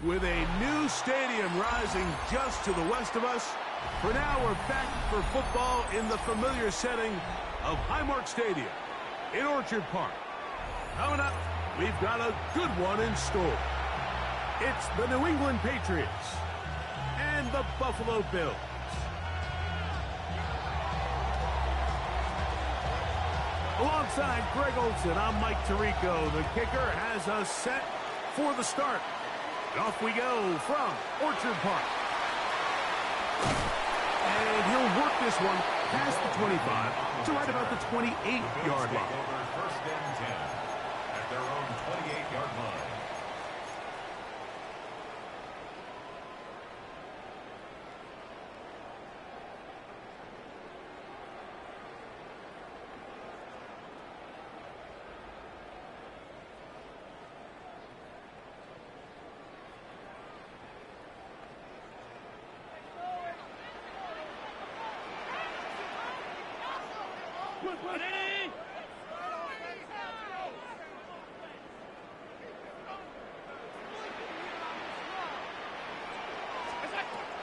With a new stadium rising just to the west of us, for now we're back for football in the familiar setting of Highmark Stadium in Orchard Park. Coming up, we've got a good one in store. It's the New England Patriots and the Buffalo Bills. Alongside Greg Olson, I'm Mike Tirico. The kicker has us set for the start. And off we go from Orchard Park. And he'll work this one past the 25 to right about the 28-yard line. First and 10 at their own 28-yard line.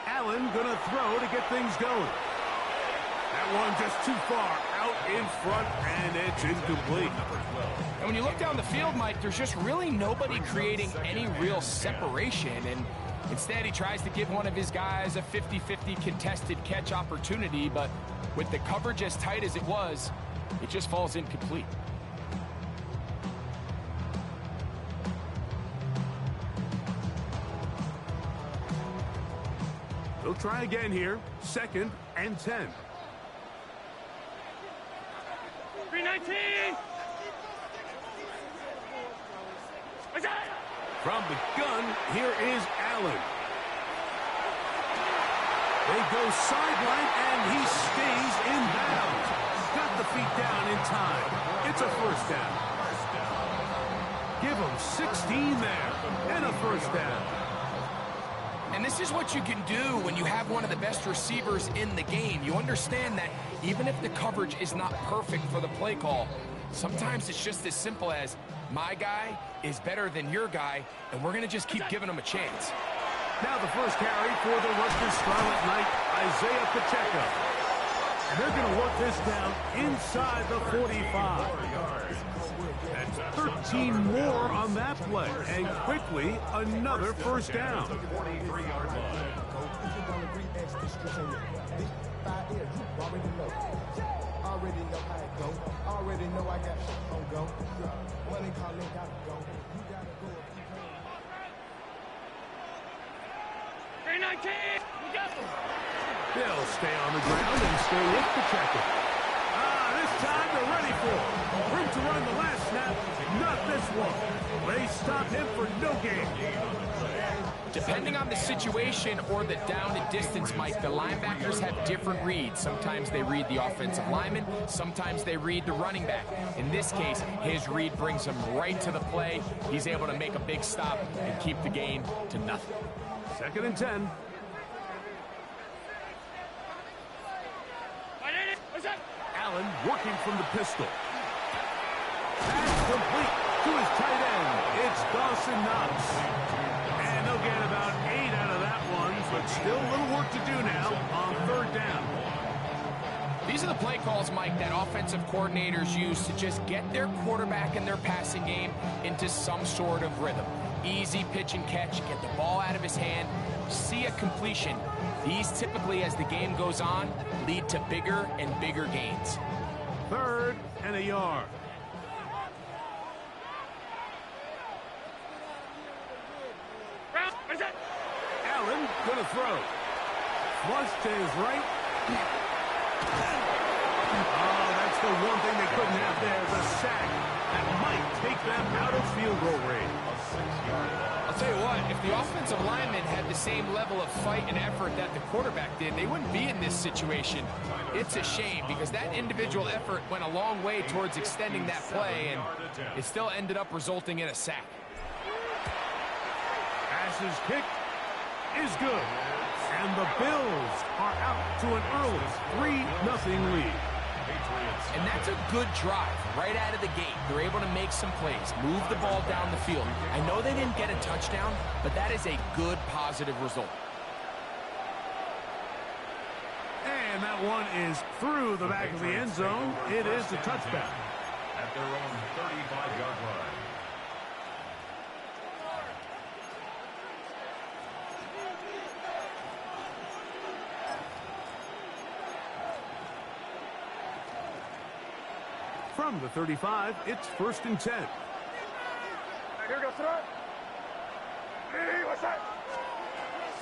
Allen gonna throw to get things going. That one just too far out in front, and it's incomplete. And when you look down the field, Mike, there's just really nobody creating any real separation. And instead, he tries to give one of his guys a 50-50 contested catch opportunity, but with the coverage as tight as it was, it just falls incomplete. They'll try again here. 2nd and 10. 319. From the gun, here is Allen. They go sideline, and he stays in bounds. Got the feet down in time. It's a first down. Give him 16 there, and a first down. And this is what you can do when you have one of the best receivers in the game. You understand that even if the coverage is not perfect for the play call, sometimes it's just as simple as, my guy is better than your guy, and we're going to just keep giving him a chance. Now the first carry for the Rutgers Scarlet Knight, Isaiah Pacheco. And they're going to work this down inside the 45. 13 more on that play, and quickly another first down. They'll stay on the ground and stay with Pacheco. This time they're ready for it. Room to run the last snap, not this one. They stop him for no gain. Depending on the situation or the down and distance, Mike, the linebackers have different reads. Sometimes they read the offensive lineman, sometimes they read the running back. In this case, his read brings him right to the play. He's able to make a big stop and keep the gain to nothing. 2nd and 10. Allen working from the pistol. Pass complete to his tight end. It's Dawson Knox. And they'll get about 8 out of that one, but still a little work to do now on 3rd down. These are the play calls, Mike, that offensive coordinators use to just get their quarterback and their passing game into some sort of rhythm. Easy pitch and catch, get the ball out of his hand, see a completion. These typically, as the game goes on, lead to bigger and bigger gains. 3rd and a yard. Allen gonna throw. Flush to his right. Oh, that's the one thing they couldn't have there, the sack. That might take them out of field goal range. I'll tell you what, if the offensive lineman had the same level of fight and effort that the quarterback did, they wouldn't be in this situation. It's a shame because that individual effort went a long way towards extending that play, and it still ended up resulting in a sack. Pass's kick is good. And the Bills are out to an early 3-0 lead. And that's a good drive right out of the gate. They're able to make some plays, move the ball down the field. I know they didn't get a touchdown, but that is a good, positive result. And that one is through the back of the end zone. It is a touchback. At their own 35-yard line. From the 35, it's 1st and 10.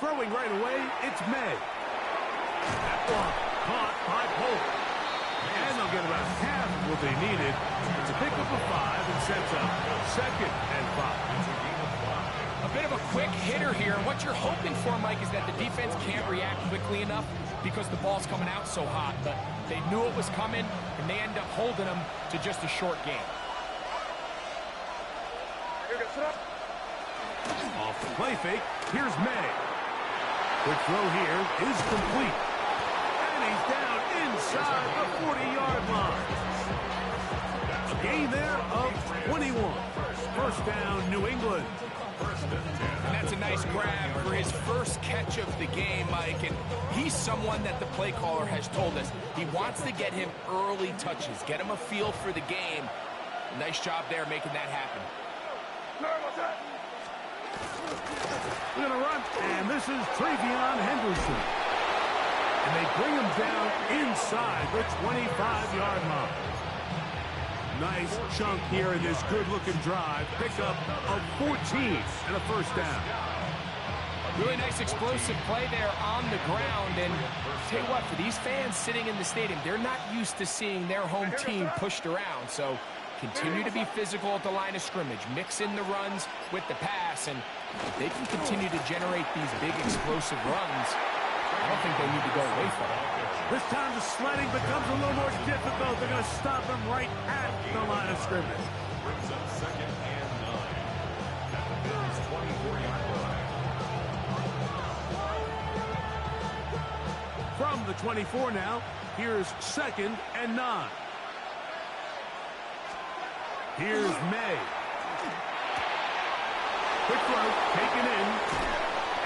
Throwing right away, it's May. That one caught by Polk. And they'll get about half of what they needed. It's a pickup of 5 and sets up 2nd and 5. A bit of a quick hitter here, and what you're hoping for, Mike, is that the defense can't react quickly enough because the ball's coming out so hot. But they knew it was coming, and they end up holding them to just a short game. Off the play fake, here's May. Quick throw here is complete. And he's down inside the 40-yard line. A gain there of 21. 1st down, New England. And that's a nice grab for his first catch of the game, Mike. And he's someone that the play caller has told us he wants to get him early touches, get him a feel for the game. Nice job there making that happen. We're going to run, and this is Travion Henderson. And they bring him down inside the 25-yard line. Nice chunk here in this good-looking drive. Pickup of 14 and a 1st down. Really nice explosive play there on the ground. And tell you what, for these fans sitting in the stadium, they're not used to seeing their home team pushed around. So continue to be physical at the line of scrimmage. Mix in the runs with the pass. And if they can continue to generate these big explosive runs, I don't think they need to go away from it. This time the sledding becomes a little more difficult. They're going to stop him right at the line of scrimmage. Brings up 2nd and 9. At the Bills' 24-yard line. From the 24 now, here's 2nd and 9. Here's May. Quick throw, taken in.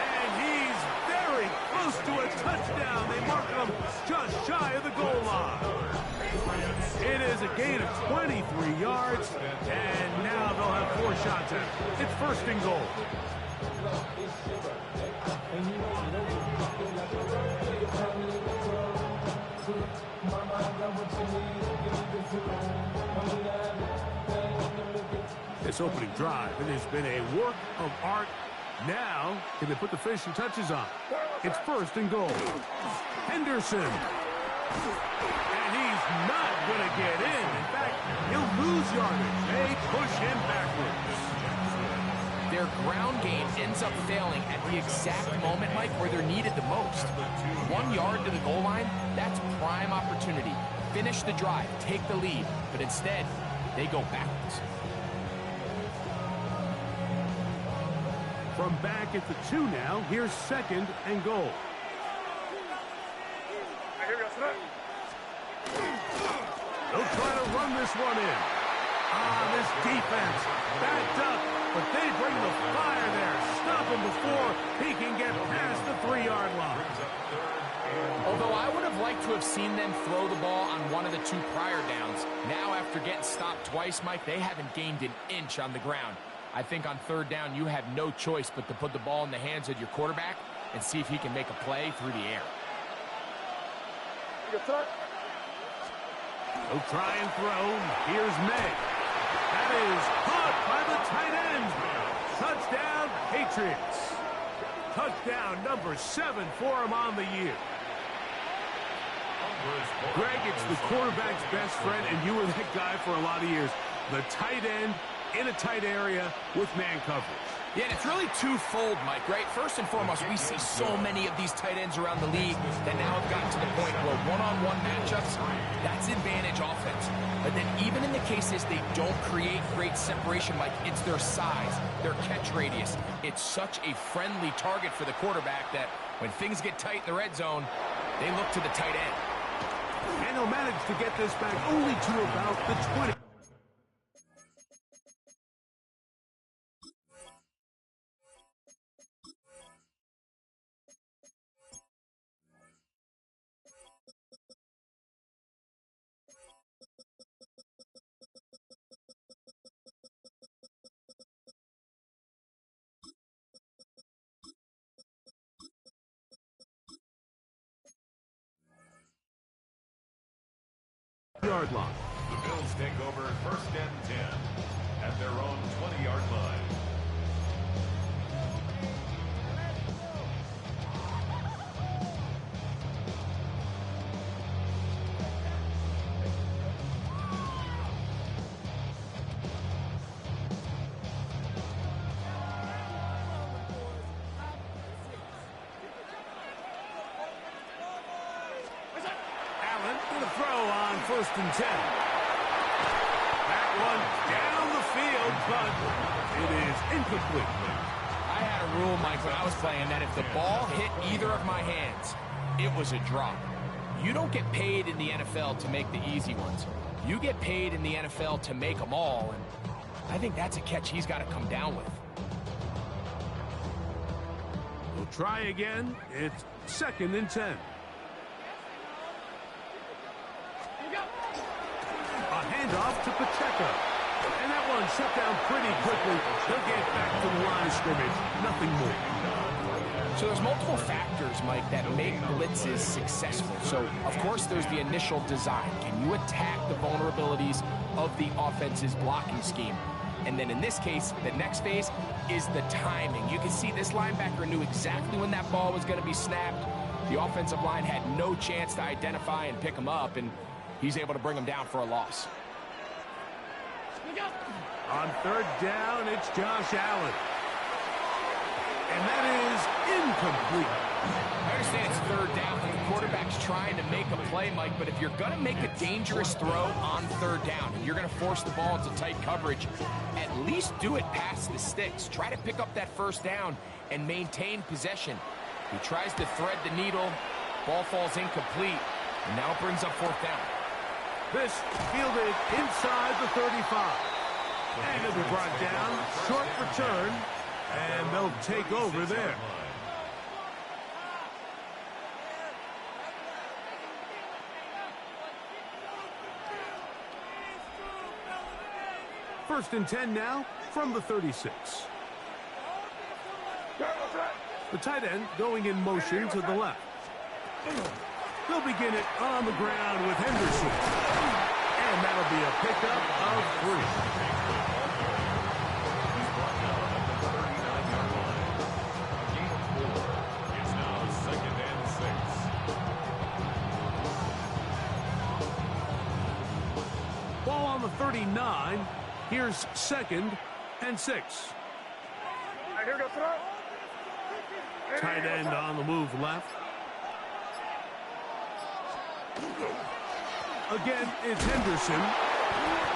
And he's very close to a touchdown. They mark him just shy of the goal line. It is a gain of 23 yards. And now they'll have 4 shots at it. It's 1st and goal. This opening drive, it has been a work of art. Now, can they put the finishing touches on? It's 1st and goal. Henderson. And he's not going to get in. In fact, he'll lose yardage. They push him backwards. Their ground game ends up failing at the exact moment, Mike, where they're needed the most. 1 yard to the goal line, that's prime opportunity. Finish the drive, take the lead, but instead, they go backwards. From back at the 2 now, here's 2nd and goal. They'll try to run this one in. This defense backed up, but they bring the fire there. Stop him before he can get past the 3-yard line. Although I would have liked to have seen them throw the ball on one of the 2 prior downs. Now, after getting stopped twice, Mike, they haven't gained an inch on the ground. I think on 3rd down, you have no choice but to put the ball in the hands of your quarterback and see if he can make a play through the air. They'll try and throw. Here's May. That is caught by the tight end. Touchdown, Patriots. Touchdown number 7 for him on the year. Greg, it's the quarterback's best friend, and you were that guy for a lot of years. The tight end in a tight area with man coverage. Yeah, and it's really twofold, Mike, right? First and foremost, we see so many of these tight ends around the league that now have gotten to the point where one-on-one matchups, that's advantage offense. But then even in the cases they don't create great separation, Mike, it's their size, their catch radius. It's such a friendly target for the quarterback that when things get tight in the red zone, they look to the tight end. And he'll manage to get this back only to about the 20. Yard line. The Bills take over 1st and 10 at their own 20-yard line. Allen to the throw on 1st and 10. That one down the field, but it is incomplete. I had a rule, Mike, when I was playing that if the ball hit either of my hands, it was a drop. You don't get paid in the NFL to make the easy ones. You get paid in the NFL to make them all, and I think that's a catch he's got to come down with. We'll try again. It's 2nd and 10. A handoff to Pacheco. And that one shut down pretty quickly. They'll get back to the line of scrimmage. Nothing more. So there's multiple factors, Mike, that make blitzes successful. So, of course, there's the initial design. Can you attack the vulnerabilities of the offense's blocking scheme? And then in this case, the next phase is the timing. You can see this linebacker knew exactly when that ball was going to be snapped. The offensive line had no chance to identify and pick him up, and he's able to bring him down for a loss. On 3rd down, it's Josh Allen. And that is incomplete. I understand it's 3rd down, but the quarterback's trying to make a play, Mike, but if you're going to make a dangerous throw on 3rd down and you're going to force the ball into tight coverage, at least do it past the sticks. Try to pick up that 1st down and maintain possession. He tries to thread the needle. Ball falls incomplete, and now it brings up 4th down. This fielded inside the 35. And it'll be brought down. Short return. And they'll take over there. First and 10 now from the 36. The tight end going in motion to the left. They'll begin it on the ground with Henderson. And that'll be a pickup of 3. Ball on the 39. Here's 2nd and 6. Tight end on the move left. Again, it's Henderson.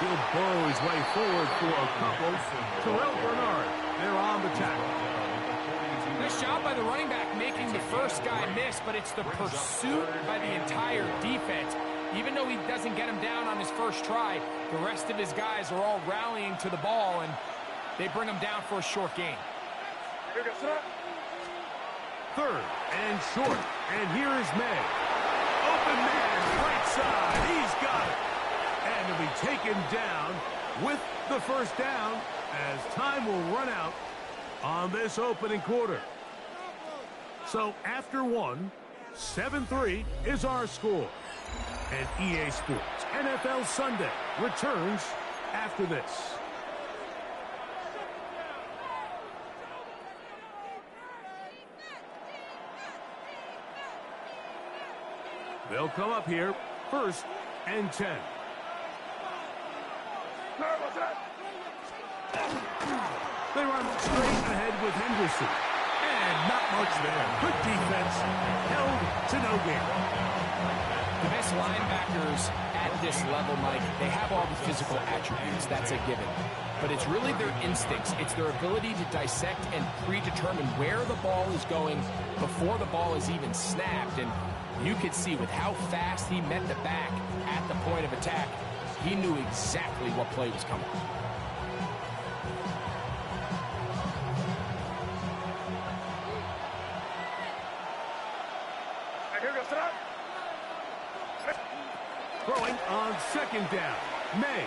He'll burrow his way forward for a couple. Terrell Bernard, they're on the tackle. Nice job by the running back making the first guy miss, but it's the pursuit by the entire defense. Even though he doesn't get him down on his first try, the rest of his guys are all rallying to the ball, and they bring him down for a short gain. 3rd and short. And here is May. Open man, right side. He's got it. And he'll be taken down with the 1st down as time will run out on this opening quarter. So after 1, 7-3 is our score. And EA Sports NFL Sunday returns after this. They'll come up here, 1st and 10. They run straight ahead with Henderson. And not much there. Good defense, held to no gain. The best linebackers at this level, Mike, they have all the physical attributes. That's a given. But it's really their instincts. It's their ability to dissect and predetermine where the ball is going before the ball is even snapped. And you could see with how fast he met the back at the point of attack, he knew exactly what play was coming. Throwing on second down, May.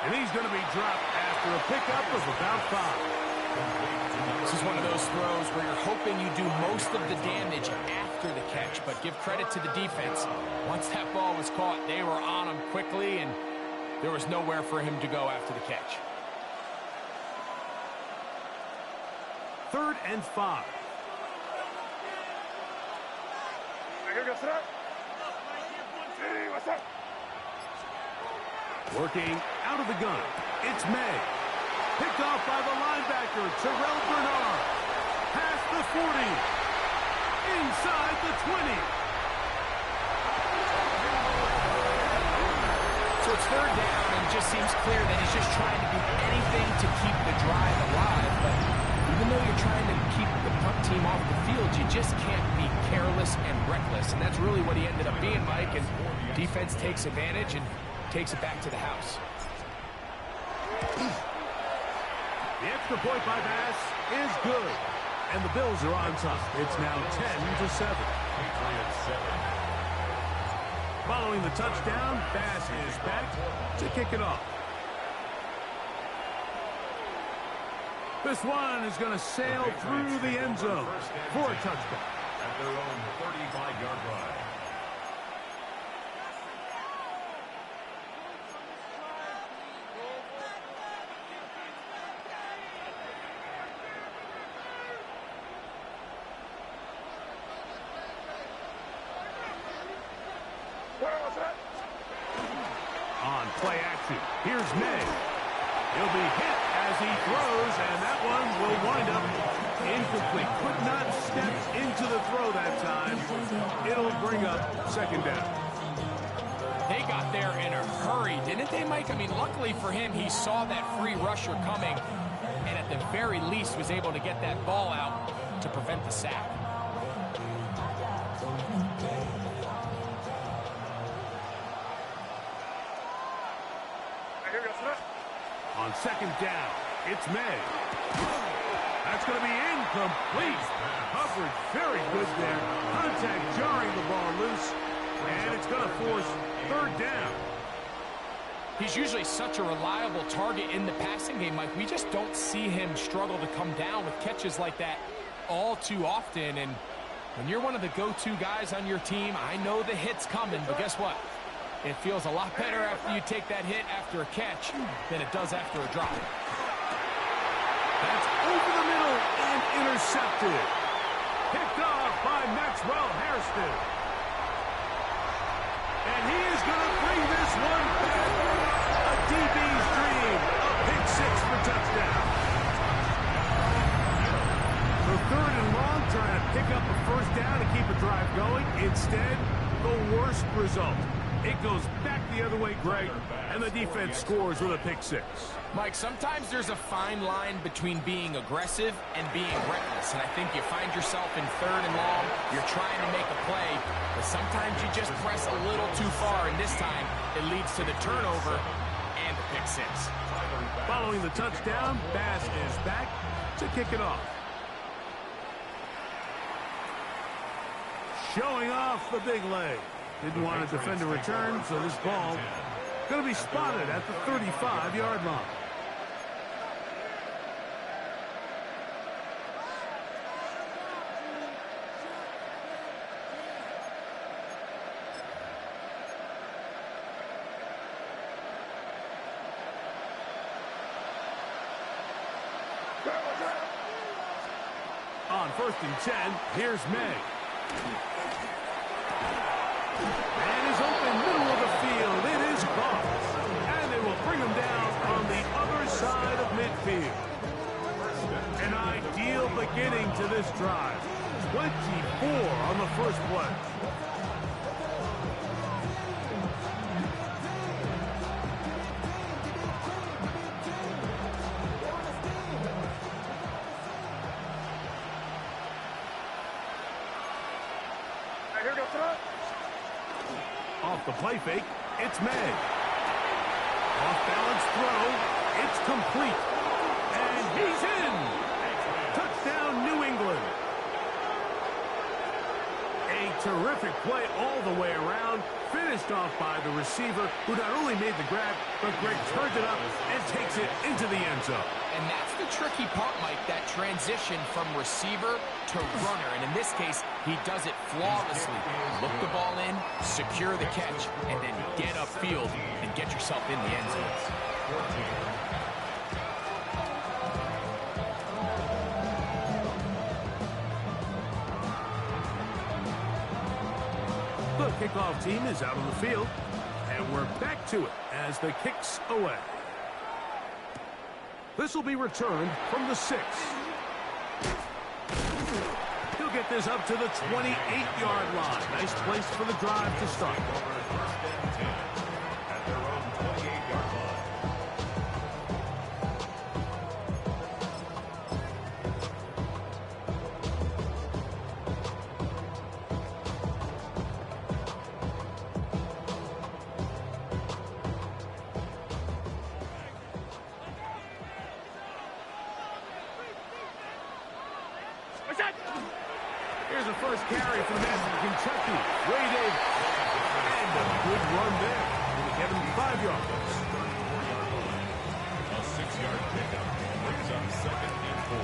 And he's going to be dropped after a pickup of about 5. This is one of those throws where you're hoping you do most of the damage after the catch, but give credit to the defense. Once that ball was caught, they were on him quickly, and there was nowhere for him to go after the catch. 3rd and 5. Working out of the gun, it's May. Picked off by the linebacker, Terrell Bernard. Past the 40. Inside the 20. So it's 3rd down, and it just seems clear that he's just trying to do anything to keep the drive alive. But even though you're trying to keep the punt team off the field, you just can't be careless and reckless. And that's really what he ended up being, Mike. And defense takes advantage and takes it back to the house. The extra point by Bass is good. And the Bills are on top. It's now 10-7. Following the touchdown, Bass is back to kick it off. This one is going to sail through the end zone for a touchdown. At their own 35-yard line. On play action, here's May. He'll be hit as he throws, and that one will wind up incomplete. Could not step into the throw that time. It'll bring up 2nd down. They got there in a hurry, didn't they, Mike? I mean, luckily for him, he saw that free rusher coming, and at the very least was able to get that ball out to prevent the sack. On 2nd down, it's May. That's going to be incomplete. Coverage very good there. Contact jarring the ball loose. And it's going to force 3rd down. He's usually such a reliable target in the passing game, Mike. We just don't see him struggle to come down with catches like that all too often. And when you're one of the go-to guys on your team, I know the hit's coming, but guess what? It feels a lot better after you take that hit after a catch than it does after a drop. That's over the middle and intercepted. Picked off by Maxwell Hairston. And he is going to bring this one back. A DB's dream. A pick 6 for touchdown. So 3rd and long, trying to pick up a 1st down to keep a drive going. Instead, the worst result. It goes back the other way, Greg, and the defense scores with a pick 6. Mike, sometimes there's a fine line between being aggressive and being reckless, and I think you find yourself in 3rd and long, you're trying to make a play, but sometimes you just press a little too far, and this time it leads to the turnover and the pick 6. Following the touchdown, Bass is back to kick it off. Showing off the big leg. Didn't want to defend a return, so this ball going to be spotted at the 35-yard line. On 1st and 10, here's May. And is open middle of the field. It is caught. And they will bring him down on the other side of midfield. An ideal beginning to this drive. 24 on the first play. Off the play fake, it's May. Off balance throw, it's complete. And he's in. Touchdown, New England. A terrific play all the way around. Finished off by the receiver, who not only made the grab, but Greg turns it up and takes it into the end zone. And that's the tricky part, Mike, that transition from receiver to runner. And in this case, he does it flawlessly. Look the ball in, secure the catch, and then get upfield and get yourself in the end zone. The kickoff team is out on the field, and we're back to it as the kick's away. This will be returned from the 6. He'll get this up to the 28-yard line. Nice place for the drive to start. At their own 28-yard line. Here's a first carry from Kentucky. Ray Davis. And a good run there. Going to get him 5 yards. A 6-yard pickup brings up 2nd and 4.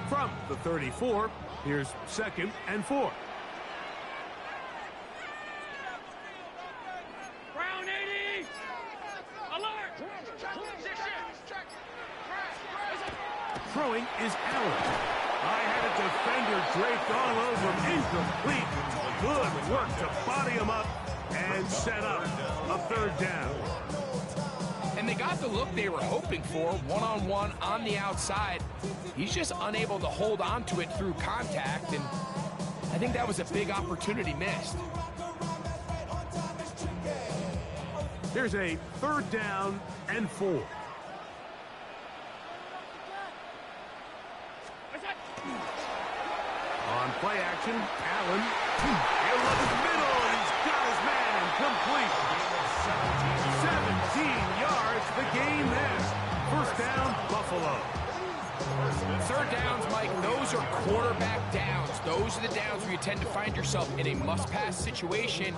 From the 34, here's 2nd and 4. Throwing is Allen. I had a defender draped all over him. Incomplete. Good work to body him up and set up a 3rd down. And they got the look they were hoping for, one-on-one on the outside. He's just unable to hold on to it through contact, and I think that was a big opportunity missed. Here's a 3rd down and 4. On play action, Allen. He'll look his middle, and he's got his man complete. 17 yards, the game there. 1st down, Buffalo. 3rd downs, Mike, those are quarterback downs. Those are the downs where you tend to find yourself in a must-pass situation,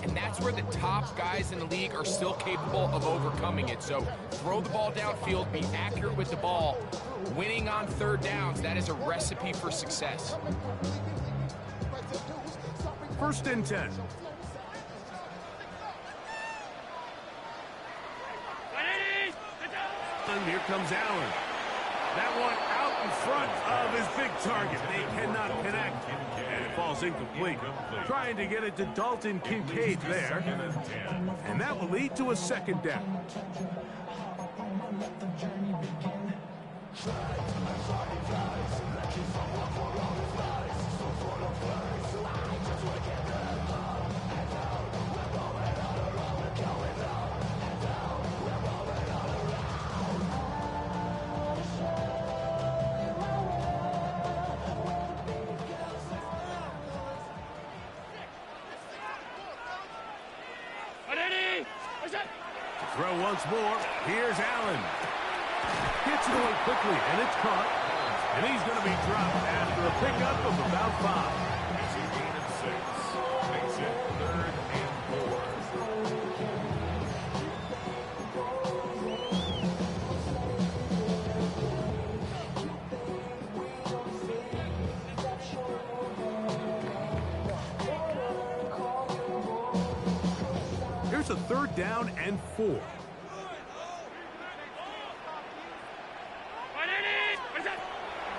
and that's where the top guys in the league are still capable of overcoming it. So throw the ball downfield, be accurate with the ball. Winning on 3rd downs, that is a recipe for success. 1st and 10. And here comes Allen. That one out in front of his big target. They cannot connect, and it falls incomplete. Trying to get it to Dalton Kincaid there, and that will lead to a 2nd down. Throw once more. Here's Allen. Gets it away quickly, and it's caught. And he's going to be dropped after a pickup of about 5. It's a gain of 6. Makes it 3rd and 4. Here's a 3rd down and 4.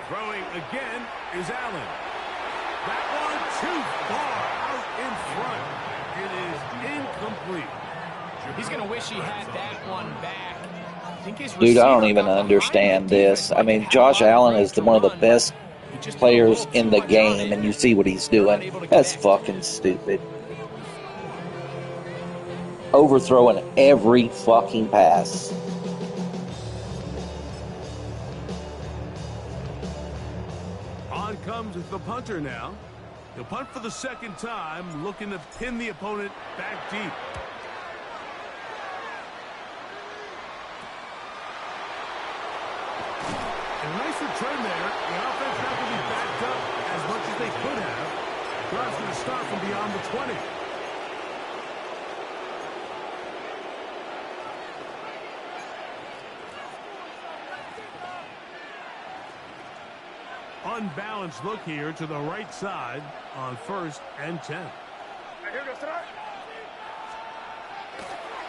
Throwing again is Allen. That one too far out in front. It is incomplete. He's going to wish he had that one back. I think his Dude, I don't receiver even got understand behind him. this. I mean, Josh Allen is one of the best He just players put a in little the too much on game, it. and you see what he's doing. That's fucking stupid. overthrowing every fucking pass. On comes the punter now. He'll punt for the second time, looking to pin the opponent back deep. And a nice return there. The offense not going to be backed up as much as they could have. Drive's going to start from beyond the 20. Unbalanced look here to the right side on 1st and 10.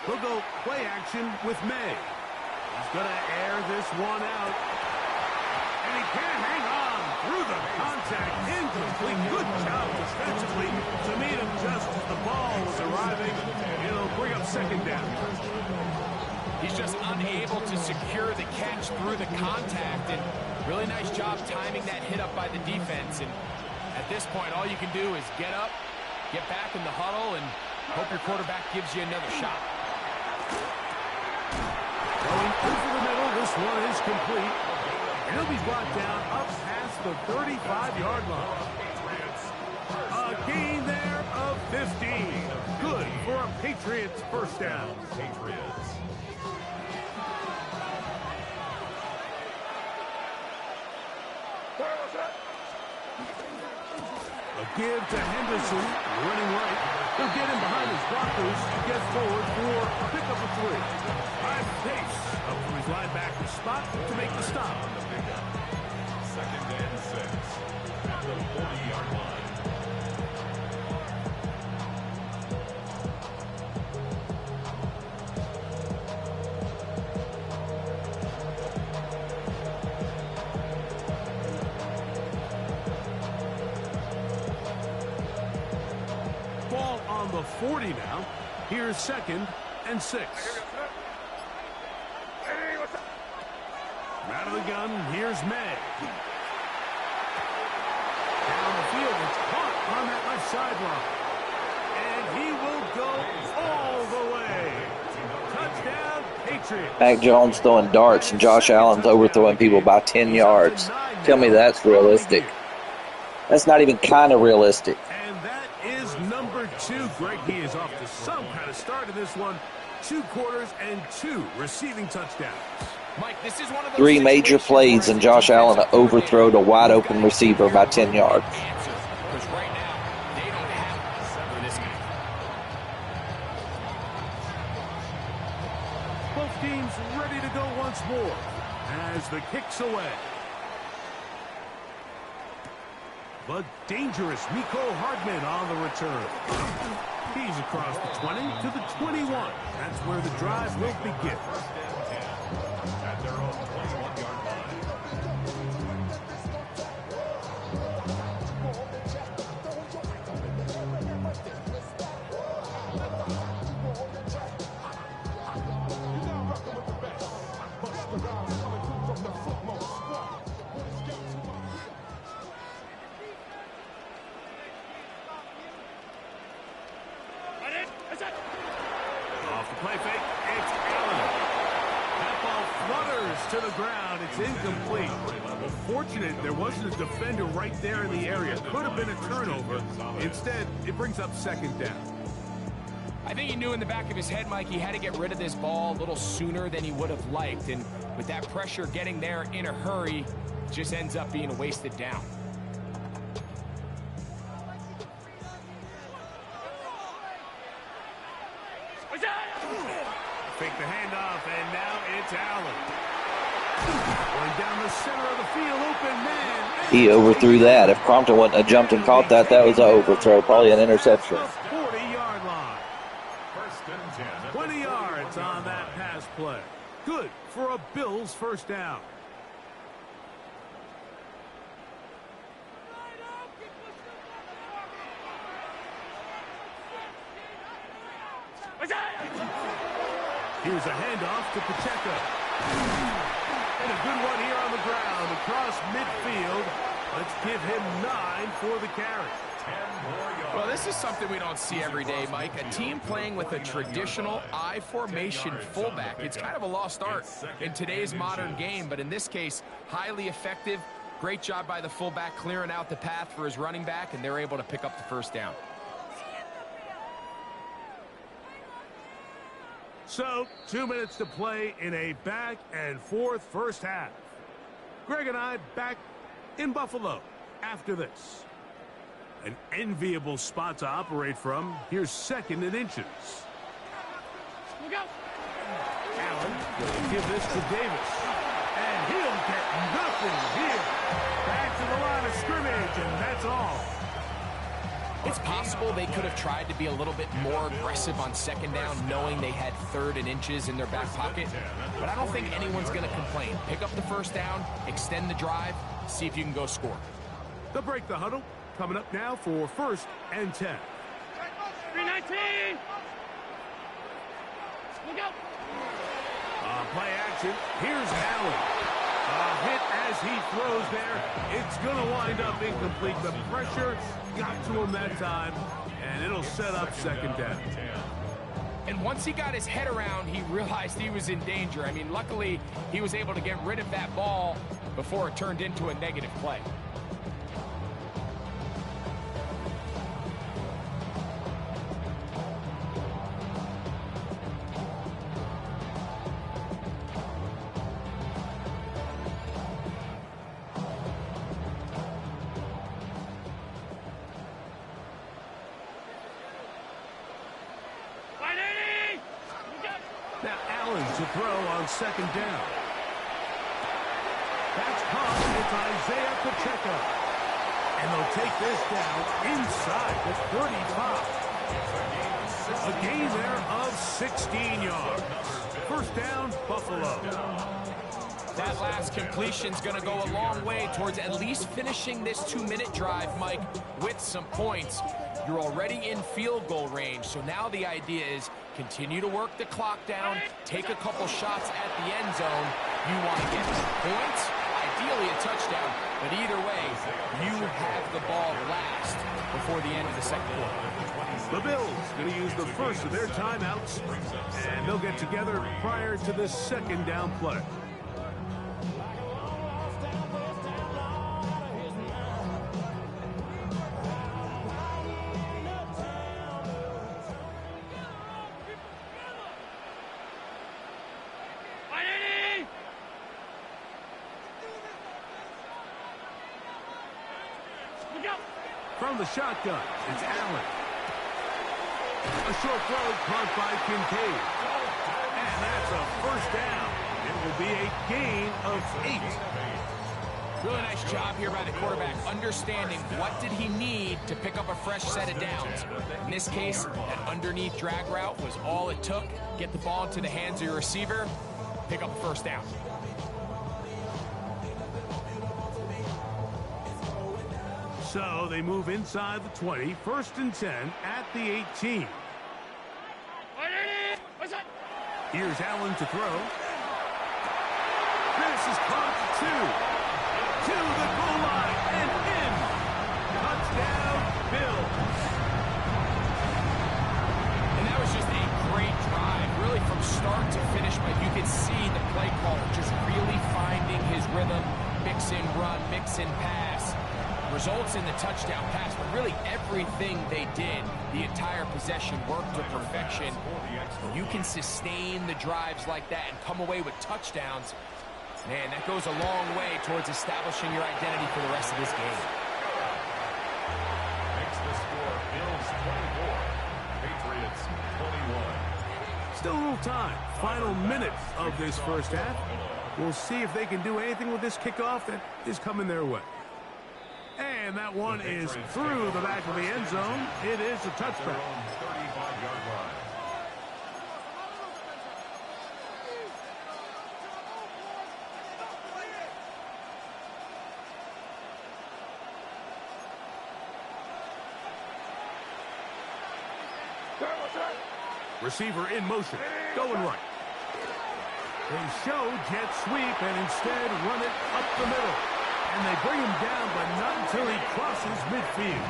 He'll go play action with May. He's going to air this one out. And he can't hang on through the contact. Incomplete. Good job defensively to meet him just as the ball was arriving. It'll bring up second down. He's just unable to secure the catch through the contact, and really nice job timing that hit up by the defense. And at this point, all you can do is get up, get back in the huddle, and hope your quarterback gives you another shot. Going over the middle, this one is complete. And he'll be brought down up past the 35-yard line. A gain there of 15. Good for a Patriots first down. Patriots. A give to Henderson, running right. He'll get him behind his blockers to get forward for a pickup of 3. High pace up from his linebacker spot to make the stop. 2nd and 6 at the 40-yard line. Ball on the 40 now. Here's 2nd and 6. Out of the gun, here's May. Down the field, it's caught on that left sideline. And he will go all the way. Touchdown, Patriots. Mac Jones throwing darts and Josh Allen's overthrowing people by 10 yards. Tell me that's realistic. That's not even kind of realistic. And that is number 2. Greg, he is off to some kind of start in this one. 2 quarters and 2 receiving touchdowns. Mike, this is one of those 3 major plays and Josh Allen overthrowed a wide open receiver by 10 yards. Because right now, they don't have for this game. Both teams ready to go once more as the kick's away. But dangerous Miko Hardman on the return. He's across the 20 to the 21. That's where the drive will begin. At their own 21-yard line. Off the play fake, it's Allen. That ball flutters to the ground. It's incomplete. Well, fortunate there wasn't a defender right there in the area. Could have been a turnover. Instead, it brings up second down. I think he knew in the back of his head, Mike, he had to get rid of this ball a little sooner than he would have liked. And with that pressure getting there in a hurry, it just ends up being a wasted down. Fake the handoff, and now it's Allen. Going down the center of the field, open man. He overthrew that. If Crompton wouldn't have jumped and caught that, that was an overthrow, probably an interception. The 40-yard line. 1st and 10. 20 yards on that pass play. Good for a Bills first down. Here's a handoff to Pacheco. And a good one here on the ground across midfield. Let's give him 9 for the carry. Well, this is something we don't see every day, Mike. A team playing with a traditional I formation fullback. It's kind of a lost art in today's modern game, but in this case, highly effective. Great job by the fullback clearing out the path for his running back, and they're able to pick up the first down. So, 2 minutes to play in a back-and-forth first half. Greg and I back in Buffalo after this. An enviable spot to operate from. Here's 2nd and inches. Look out. Allen will give this to Davis. And he'll get nothing here. Back to the line of scrimmage, and that's all. It's possible they could have tried to be a little bit more aggressive on 2nd down, knowing they had 3rd and inches in their back pocket. But I don't think anyone's going to complain. Pick up the first down, extend the drive, see if you can go score. They'll break the huddle. Coming up now for 1st and 10. 319. Look out. Play action. Here's Allen. A hit as he throws there. It's going to wind up incomplete. The pressure got to him that time, and it'll set up 2nd down. And once he got his head around, he realized he was in danger. I mean, luckily, he was able to get rid of that ball before it turned into a negative play. Now Allen to throw on 2nd down. That's caught. It's Isaiah Pacheco. And they'll take this down inside the 35. A gain there of 16 yards. 1st down, Buffalo. That last completion's going to go a long way towards at least finishing this 2-minute drive, Mike, with some points. You're already in field goal range, so now the idea is continue to work the clock down, take a couple shots at the end zone. You want to get points, ideally a touchdown, but either way, you have the ball last before the end of the 2nd quarter. The Bills going to use the first of their timeouts, and they'll get together prior to the 2nd down play. From the shotgun, it's Allen. A short throw caught by Kincaid. And that's a 1st down. It will be a gain of 8. Really nice job here by the quarterback, understanding what did he need to pick up a fresh set of downs. In this case, that underneath drag route was all it took. Get the ball into the hands of your receiver, pick up a 1st down. So they move inside the 20, 1st and 10 at the 18. Here's Allen to throw. This is caught 2. To the goal line and in. Touchdown, Bills. And that was just a great drive, really from start to finish, but you could see the play caller just really finding his rhythm, mix and run, mix and pass. Results in the touchdown pass, but really everything they did, the entire possession worked to perfection. You can sustain the drives like that and come away with touchdowns. Man, that goes a long way towards establishing your identity for the rest of this game. Makes the score Bills 24, Patriots 21. Still a little time. Final minutes of this first half. We'll see if they can do anything with this kickoff that is coming their way. And that one is through the back of the end zone. It is a touchback. 35-yard line. Receiver in motion, going right. They show jet sweep and instead run it up the middle. And they bring him down, but not until he crosses midfield.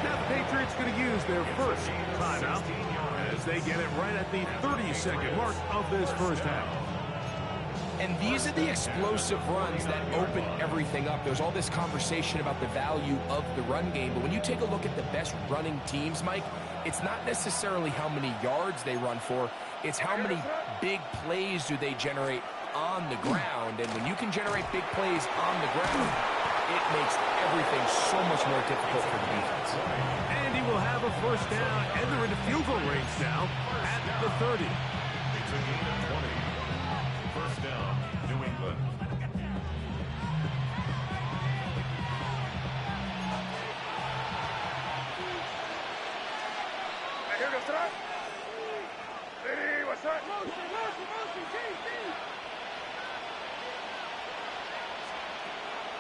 Now the Patriots going to use their first timeout as they get it right at the 30-second mark of this first half. And these are the explosive runs that open everything up. There's all this conversation about the value of the run game, but when you take a look at the best running teams, Mike, it's not necessarily how many yards they run for, it's how many big plays do they generate on the ground. And when you can generate big plays on the ground, it makes everything so much more difficult for the defense. And he will have a first down, and they're into field goal range now at the 30. It's a gain of 20. First down, New England. Here goes that. Hey, what's that? Motion, G.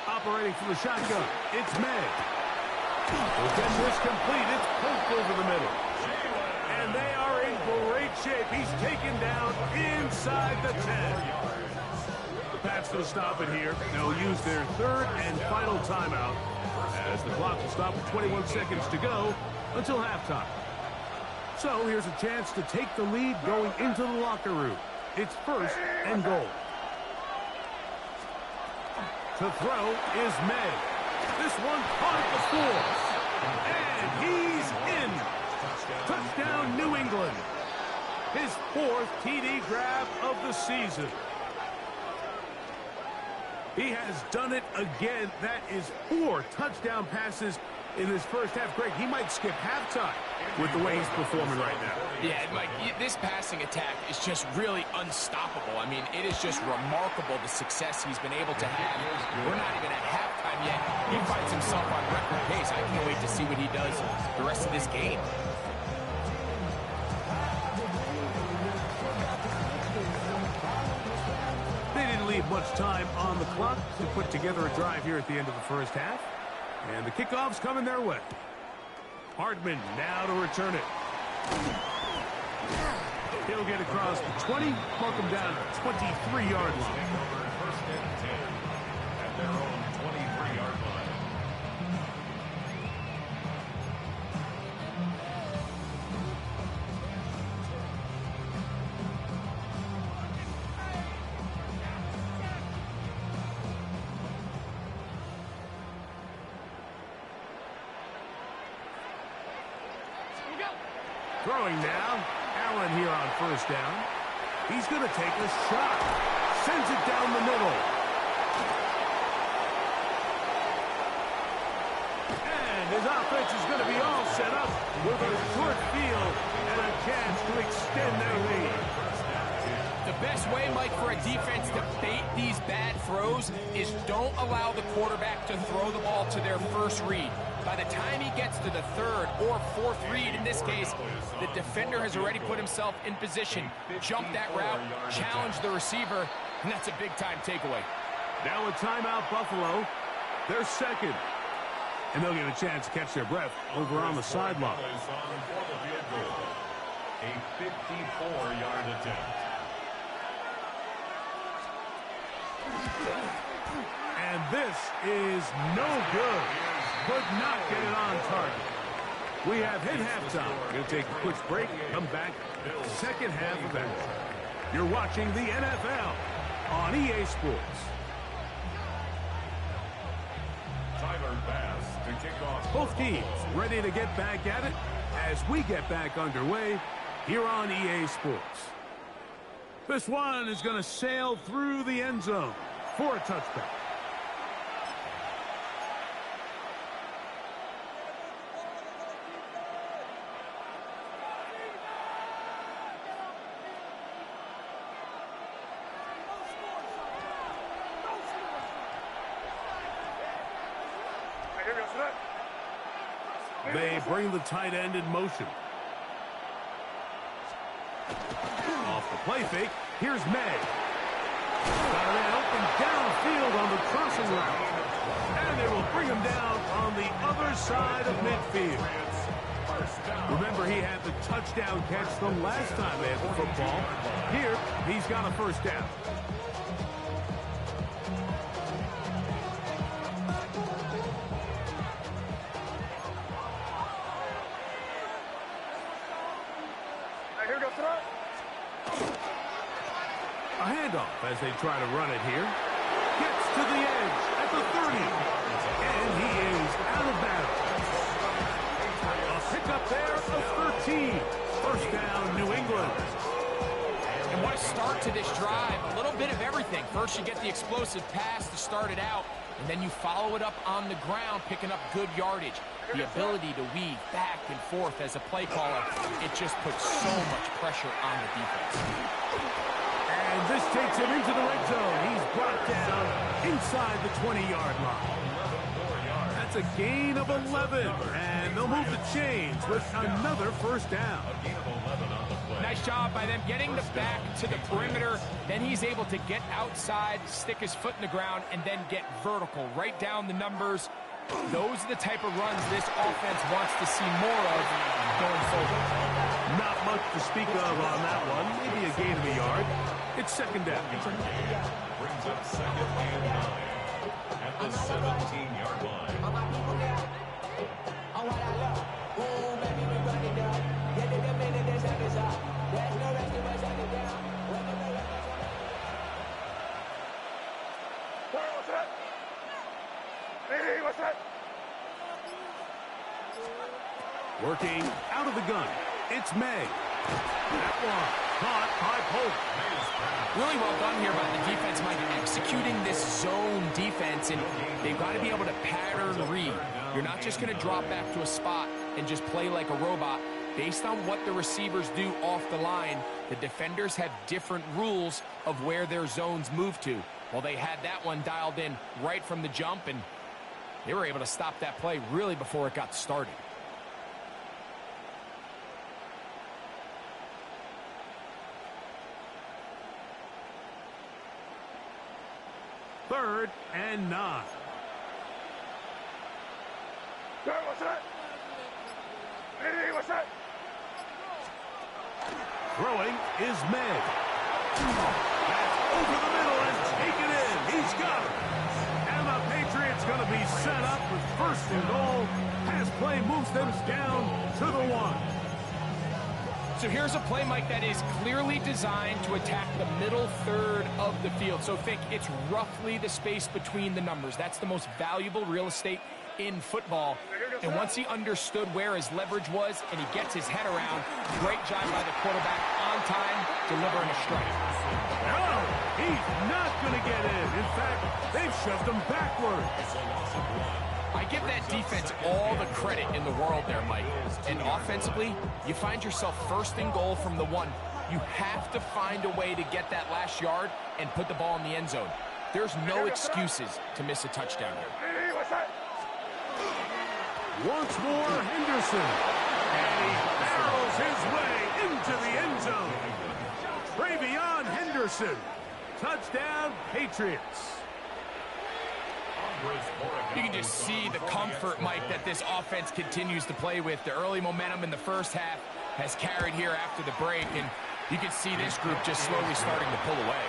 Operating from the shotgun, it's May. Will get this complete. It's poked over the middle. And they are in great shape. He's taken down inside the 10. The Pats will stop it here. They'll use their third and final timeout as the clock will stop with 21 seconds to go until halftime. So here's a chance to take the lead going into the locker room. It's first and goal. To throw is May. This one caught at the 4. And he's in. Touchdown, New England. His 4th TD grab of the season. He has done it again. That is 4 touchdown passes in his first half. Greg, he might skip halftime with the way he's performing right now. Yeah, Mike, this passing attack is just really unstoppable. I mean, it is just remarkable the success he's been able to have. We're not even at halftime yet. He finds himself on record pace. I can't wait to see what he does the rest of this game. They didn't leave much time on the clock to put together a drive here at the end of the first half. And the kickoff's coming their way. Hardman now to return it. He'll get across the 20, mark him down at the 23-yard line. First and 10 at their own 23-yard line. Throwing now. Allen here on first down. He's going to take a shot. Sends it down the middle. And his offense is going to be all set up with a short field and a chance to extend their lead. The best way, Mike, for a defense to bait these bad throws is don't allow the quarterback to throw the ball to their first read. By the time he gets to the 3rd or 4th read, in this case, the defender has already put himself in position, jumped that route, challenged the receiver, and that's a big-time takeaway. Now a timeout, Buffalo. They're second. And they'll get a chance to catch their breath over on the sideline. A 54-yard attempt. And this is no good. Could not get it on target. We have hit halftime. We're going to take a quick break. Come back. Second half of action. You're watching the NFL on EA Sports. Tyler Bass to kick off. Both teams ready to get back at it as we get back underway here on EA Sports. This one is going to sail through the end zone for a touchback. They bring the tight end in motion. Off the play fake, here's May. Got it open downfield on the crossing route. And they will bring him down on the other side of midfield. Remember, he had the touchdown catch the last time they had the football. Here, he's got a first down. Here we go, throw. A handoff as they try to run it here. Gets to the edge at the 30. And he is out of bounds. A pickup there of 13. First down, New England. And what a start to this drive. A little bit of everything. First, you get the explosive pass to start it out, and then you follow it up on the ground, picking up good yardage. The ability to weave back and forth as a play caller, it just puts so much pressure on the defense. And this takes him into the red zone. He's brought down inside the 20-yard line. That's a gain of 11. And they'll move the chains with another first down. Nice job by them getting the back to the perimeter. Then he's able to get outside, stick his foot in the ground, and then get vertical right down the numbers. Those are the type of runs this offense wants to see more of going forward. Not much to speak of on that one. Maybe a gain of a yard. It's second down. Brings up second and 9 at the 17-yard line. What's that? Hey, what's that? Working out of the gun. It's May. That one caught by Polk. Really well done here by the defense, Mike, executing this zone defense, and they've got to be able to pattern read. You're not just going to drop back to a spot and just play like a robot. Based on what the receivers do off the line, the defenders have different rules of where their zones move to. Well, they had that one dialed in right from the jump, and they were able to stop that play really before it got started. Third and 9. Hey, what's that? Hey, what's that? Throwing is May. That's over the middle and taken in. He's got it. And the Patriots going to be set up with first and goal. Pass play moves them down to the 1. So here's a play, Mike, that is clearly designed to attack the middle third of the field. So think it's roughly the space between the numbers. That's the most valuable real estate in football. And once he understood where his leverage was and he gets his head around, great job by the quarterback on time, delivering a strike. No, he's not going to get in. In fact, they've shoved him backwards. I give that defense all the credit in the world there, Mike. And offensively, you find yourself first and goal from the 1. You have to find a way to get that last yard and put the ball in the end zone. There's no excuses to miss a touchdown here. Hey, what's that? Once more, Henderson. And he barrels his way into the end zone. Travion Henderson. Touchdown, Patriots. You can just see the comfort, Mike, that this offense continues to play with. The early momentum in the first half has carried here after the break, and you can see this group just slowly starting to pull away.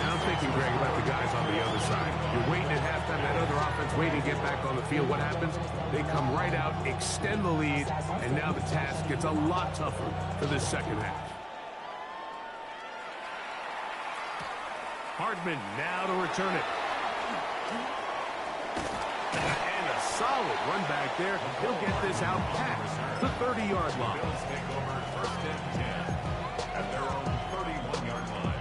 Now I'm thinking, Greg, about the guys on the other side. You're waiting at halftime, that other offense waiting to get back on the field. What happens? They come right out, extend the lead, and now the task gets a lot tougher for this second half. Hardman now to return it. And a solid run back there. He'll get this out past the 30-yard line. Bills take over first and 10 at their own 31-yard line.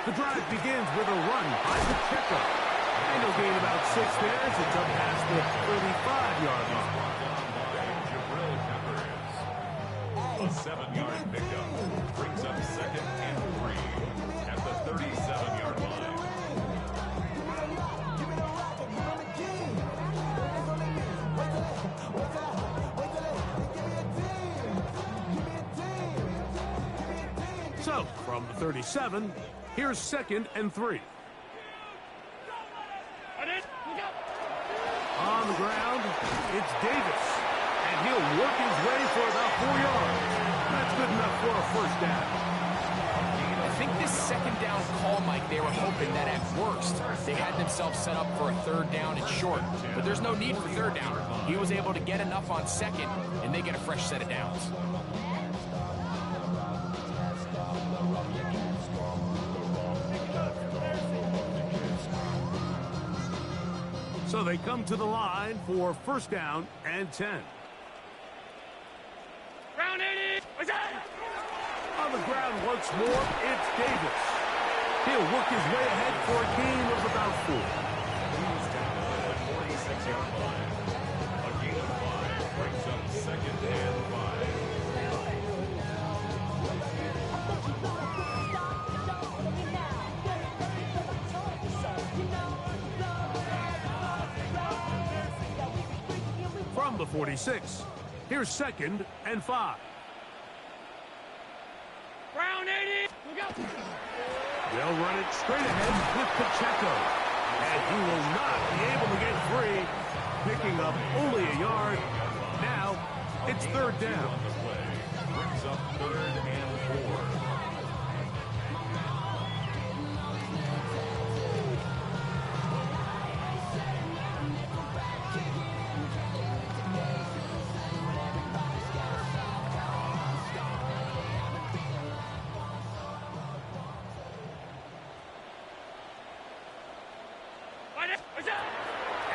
The drive begins with a run by Pacheco. And he'll gain about 6 there as it's up past the 35-yard line. A 7-yard pickup brings up second and 3 at the 37-yard line. So, from the 37, here's second and 3. On the ground, it's Davis. And he'll work his way for about 4 yards. That's good enough enough for a first down. I think this second down call, Mike, they were hoping that at worst they had themselves set up for a third down and short. But there's no need for third down. He was able to get enough on second, and they get a fresh set of downs. So they come to the line for first down and 10. Round 80. What's that? On the ground once more, it's Davis. He'll work his way ahead for a gain of about 4. He's down at the 46-yard line. A gain of 5 brings up second and 5. From the 46, here's second and 5. Round 80. Look out. They'll run it straight ahead with Pacheco. And he will not be able to get free, picking up only a yard. Now, it's third down. On the play brings up third and 4.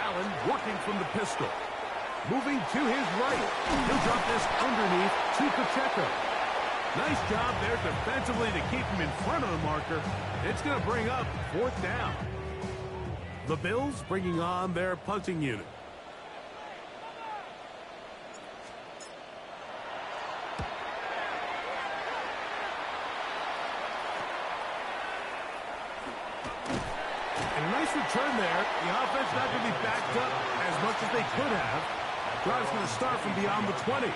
Allen working from the pistol. Moving to his right. He'll drop this underneath to Pacheco. Nice job there defensively to keep him in front of the marker. It's going to bring up fourth down. The Bills bringing on their punting unit. And a nice return there. The offense not going to be backed up as much as they could have. Drive's going to start from beyond the 20.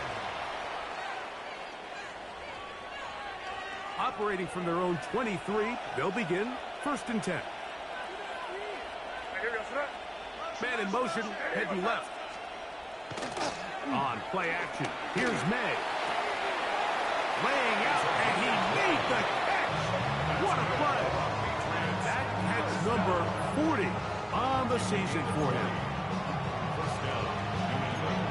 Operating from their own 23, they'll begin first and 10. Man in motion, heading left. On play action, here's May. Laying out, and he made the catch. What a play. That catch number 40 on the season for him. First down, New England.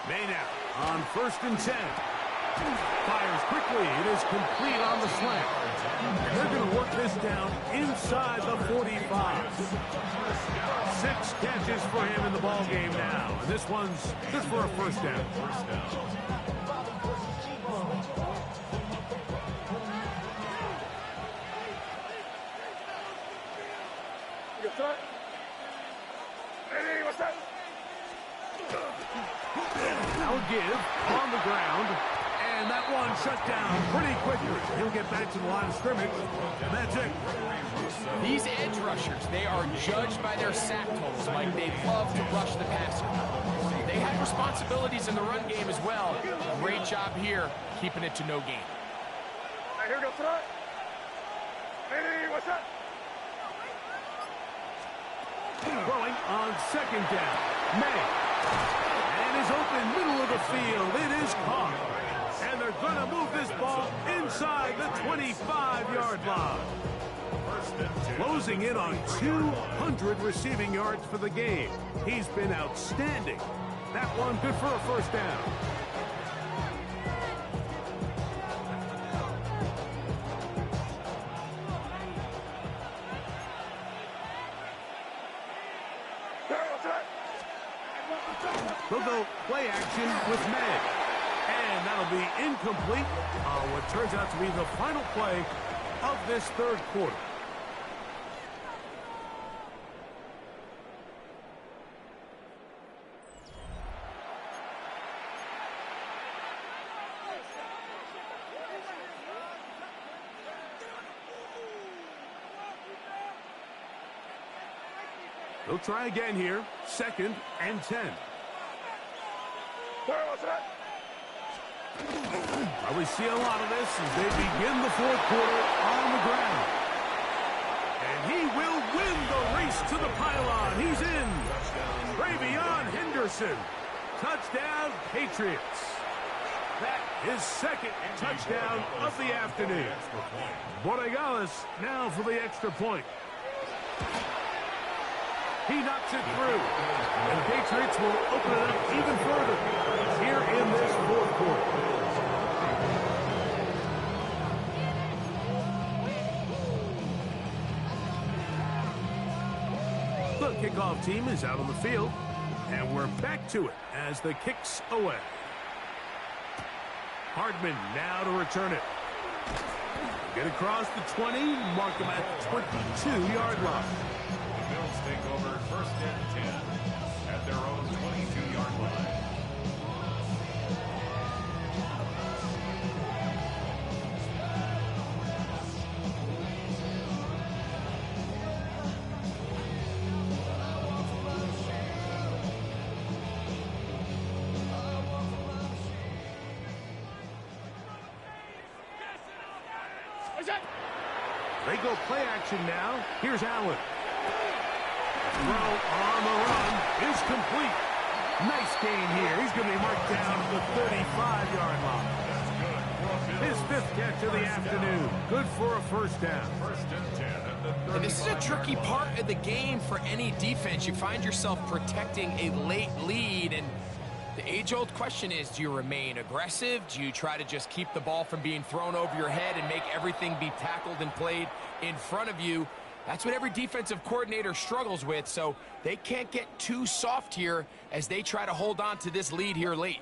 May now on first and 10. Fires quickly. It is complete on the slant. They're going to work this down inside the 45. 6 catches for him in the ball game now. And this one's good for a first down. First down. Now a give on the ground. And that one shut down pretty quickly. He'll get back to the line of scrimmage. And that's it. These edge rushers, they are judged by their sack totals. Like, they love to rush the passer. They had responsibilities in the run game as well. Great job here, keeping it to no gain. Here we go, tonight. Hey, what's up? Throwing on second down. May. And is open middle of the field. It is caught. And they're going to move this ball inside the 25-yard line. Closing in on 200 receiving yards for the game. He's been outstanding. That one good for a first down. They'll go play action with May. And that'll be incomplete on what turns out to be the final play of this third quarter. They'll try again here. Second and 10. Well, we see a lot of this as they begin the fourth quarter on the ground. And he will win the race to the pylon. He's in. Travion Henderson. Touchdown, Patriots. That is second touchdown of the afternoon. Borregales now for the extra point. He knocks it through. And the Patriots will open it up even further here in this fourth quarter. The kickoff team is out on the field, and we're back to it as the kick's away. Hardman now to return it. Get across the 20, mark him at the 22-yard line. The Bills take over first and 10 at their own 22-yard line. They go play action now. Here's Allen. Throw on the run is complete. Nice gain here. He's going to be marked down to the 35-yard line. His fifth catch of the afternoon. Good for a first down. First and 10 at the 35. And this is a tricky part of the game for any defense. You find yourself protecting a late lead, and the age-old question is, do you remain aggressive? Do you try to just keep the ball from being thrown over your head and make everything be tackled and played in front of you? That's what every defensive coordinator struggles with, so they can't get too soft here as they try to hold on to this lead here late.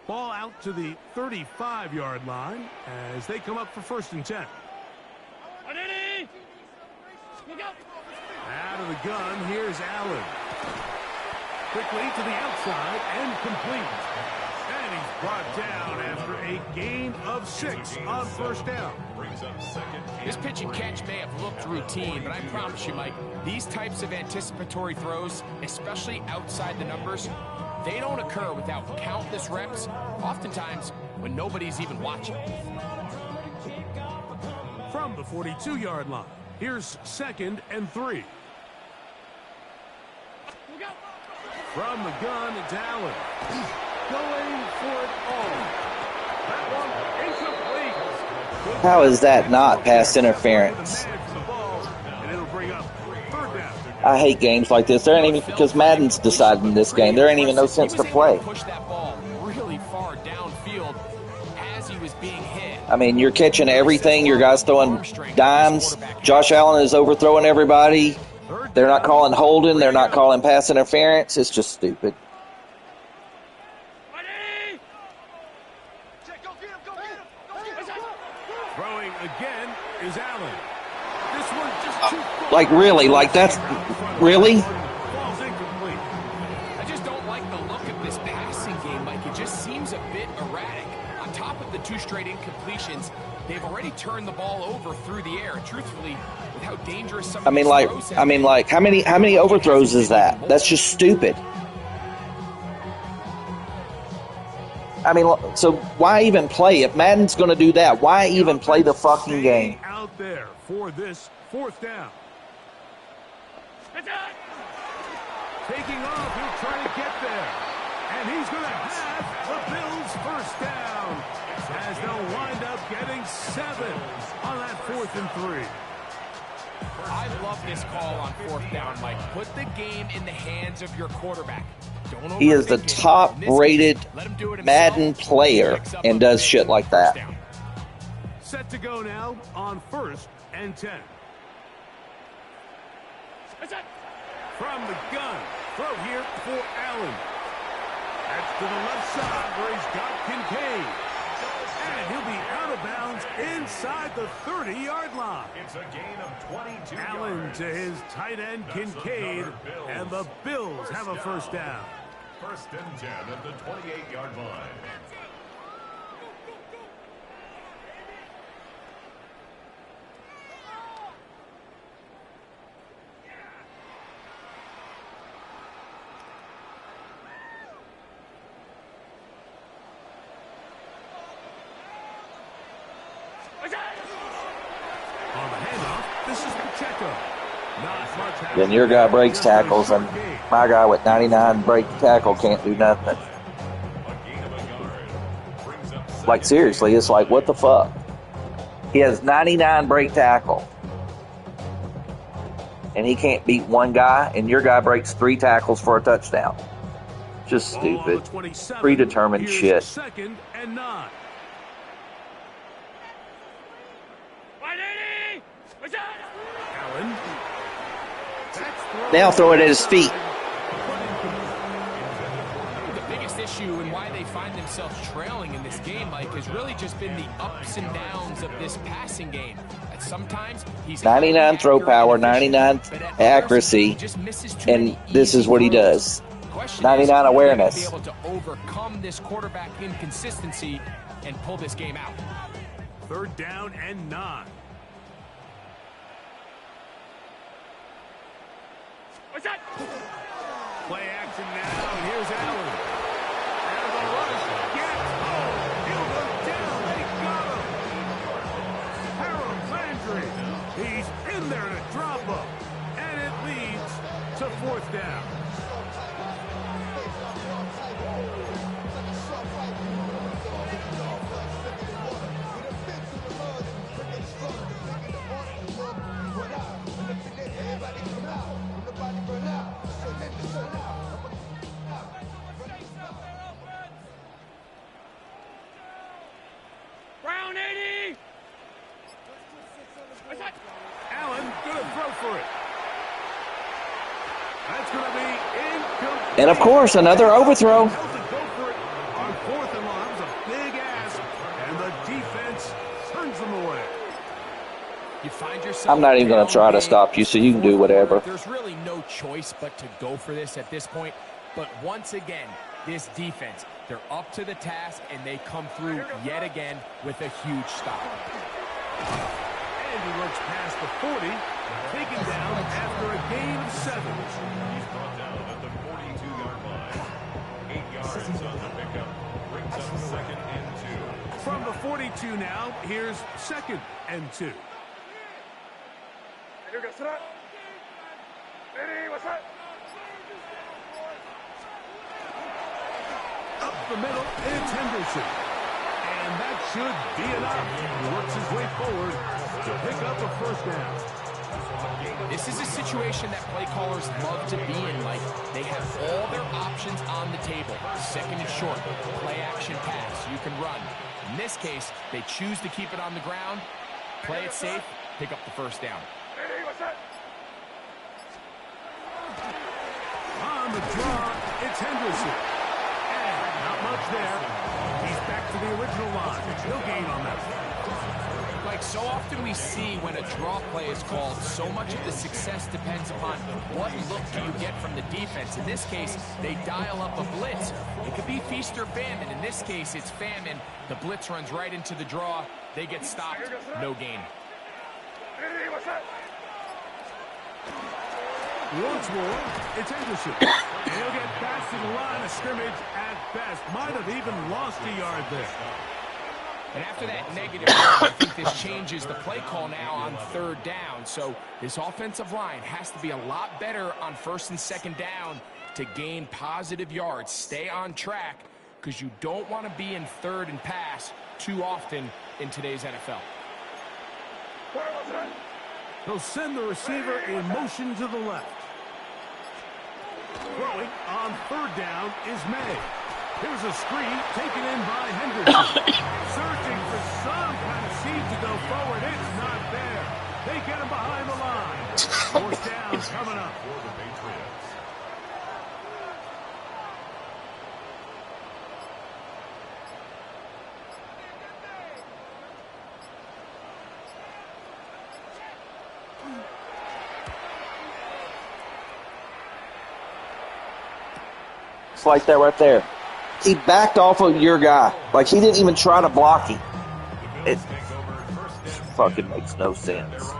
Ball out to the 35-yard line as they come up for first and 10. Out of the gun, here's Allen. Quickly to the outside and complete. And he's brought down after a gain of 6 on first down. Brings up second. This pitch and catch may have looked routine, but I promise you, Mike, these types of anticipatory throws, especially outside the numbers, they don't occur without countless reps, oftentimes when nobody's even watching. From the 42-yard line, here's second and 3. From the gun, it's Allen. Going for it all. That one incomplete. How is that not pass interference? And it'll bring up third down. I hate games like this. There ain't even, because Madden's deciding this game. There ain't even no sense to play. Push that ball really far downfield as he was being hit. I mean, you're catching everything. Your guys throwing dimes. Josh Allen is overthrowing everybody. They're not calling holding. They're not calling pass interference. It's just stupid. Throwing again is Allen. This one just too far. Like, really? Like, that's... Really? Ball's incomplete. I just don't like the look of this passing game, Mike. It just seems a bit erratic. On top of the 2 straight incompletions, they've already turned the ball over through the air. Truthfully, with how dangerous some of these throws have been, how many overthrows is that? That's just stupid. I mean, so why even play? If Madden's going to do that, why even play the fucking game? Out there for this fourth down. Taking off, he'll try to get there. And he's going to have the Bills first down as they'll wind up getting 7 on that 4th and 3. I love this call on 4th down, Mike. Put the game in the hands of your quarterback. Don't He is the overthink it. top-rated In this case, let him do it himself. Madden player Picks up and a does big shit like first that. down. Set to go now on 1st and 10. From the gun, throw here for Allen. That's to the left side where he's got Kincaid. And he'll be out of bounds inside the 30-yard line. It's a gain of 22 Allen yards. to his tight end Kincaid, and the Bills have a first down. First and 10 at the 28-yard line. On the handoff, this is Pacheco. Not much happening. Then your guy breaks tackles, and my guy with 99 break tackle can't do nothing. Like, seriously, it's like, what the fuck? He has 99 break tackle, and he can't beat one guy, and your guy breaks 3 tackles for a touchdown. Just stupid. Predetermined shit. Second and 9. Allen. Now throw it at his feet. The biggest issue and why they find themselves trailing in this game, Mike, has really just been the ups and downs of this passing game. And sometimes he's 99 throw power, 99 accuracy, and this is what he does. 99 awareness. Be able to overcome this quarterback inconsistency and pull this game out. Third down and 9. Play action now, and here's Allen. And the rush gets he'll go down. They got him. Harold Landry. He's in there to drop him. And it leads to 4th down. Allen gonna throw for it. That's gonna be incomplete. And of course, another overthrow. Go for it on 4th and long. That was a big ask, and the defense turns them away. You find yourself I'm not even going to try to stop you, so you can do whatever. There's really no choice but to go for this at this point. But once again, this defense, they're up to the task, and they come through yet again with a huge stop. And he looks past the 40, taken down after a gain of 7. He's brought down at the 42-yard line. 8 yards on the pickup. Brings up 2nd and 2. From the 42 now, here's 2nd and 2. Up the middle, it's Henderson. And that should be enough. He works his way forward to pick up a 1st down. This is a situation that play callers love to be in. Like, they have all their options on the table. 2nd and short, play action pass, you can run. In this case, they choose to keep it on the ground, play it safe, pick up the 1st down. On the draw, it's Henderson. And not much there. He's back to the original line. No gain on that. Like, so often we see when a draw play is called, so much of the success depends upon what look do you get from the defense. In this case, they dial up a blitz. It could be feast or famine. In this case, it's famine. The blitz runs right into the draw. They get stopped. No gain. Once more, it's Henderson. He'll get past to the line of scrimmage at best. Might have even lost a yard there. And after that negative yard, I think this changes the play call now on 3rd down. So this offensive line has to be a lot better on 1st and 2nd down to gain positive yards. Stay on track, because you don't want to be in 3rd and pass too often in today's NFL. He'll send the receiver in motion to the left. Throwing on 3rd down is May. Here's a screen taken in by Henderson. Searching for some kind of seed to go forward. It's not there. They get him behind the line. 4th down coming up for the Patriots. It's like that right there. He backed off of your guy. Like, he didn't even try to block him. It fucking makes no sense.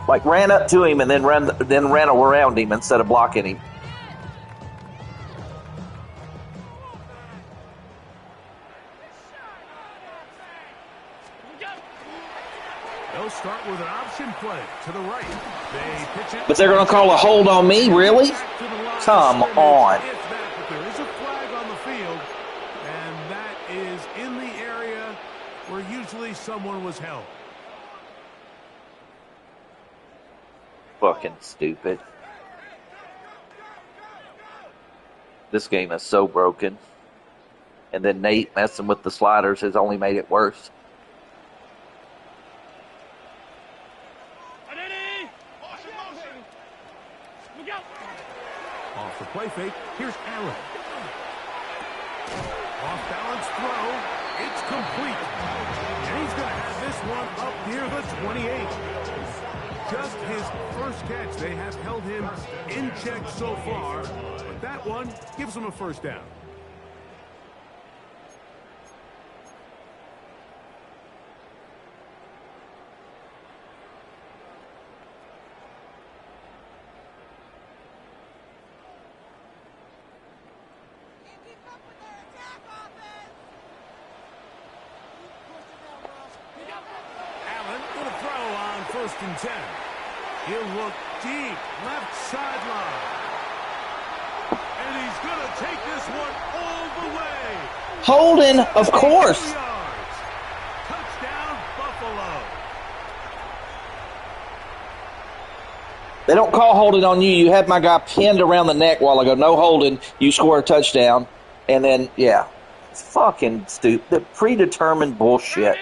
Like, ran up to him and then ran around him instead of blocking him. They'll start with an option play to the right. They pitch it. But they're going to call a hold on me? Really? Come on. But there is a flag on the field, and that is in the area where usually someone was held. Fucking stupid. This game is so broken. And then Nate messing with the sliders has only made it worse. Off the play fake, here's Allen. Off balance throw, it's complete. And he's going to have this one up near the 28. Just his first catch. They have held him in check so far, but that one gives him a first down. First and 10. He'll look deep, left sideline. And he's going to take this one all the way. Holding, of course. Touchdown, Buffalo. They don't call holding on you. You had my guy pinned around the neck a while ago. No holding. You score a touchdown. And then, yeah. Fucking stupid. Predetermined bullshit.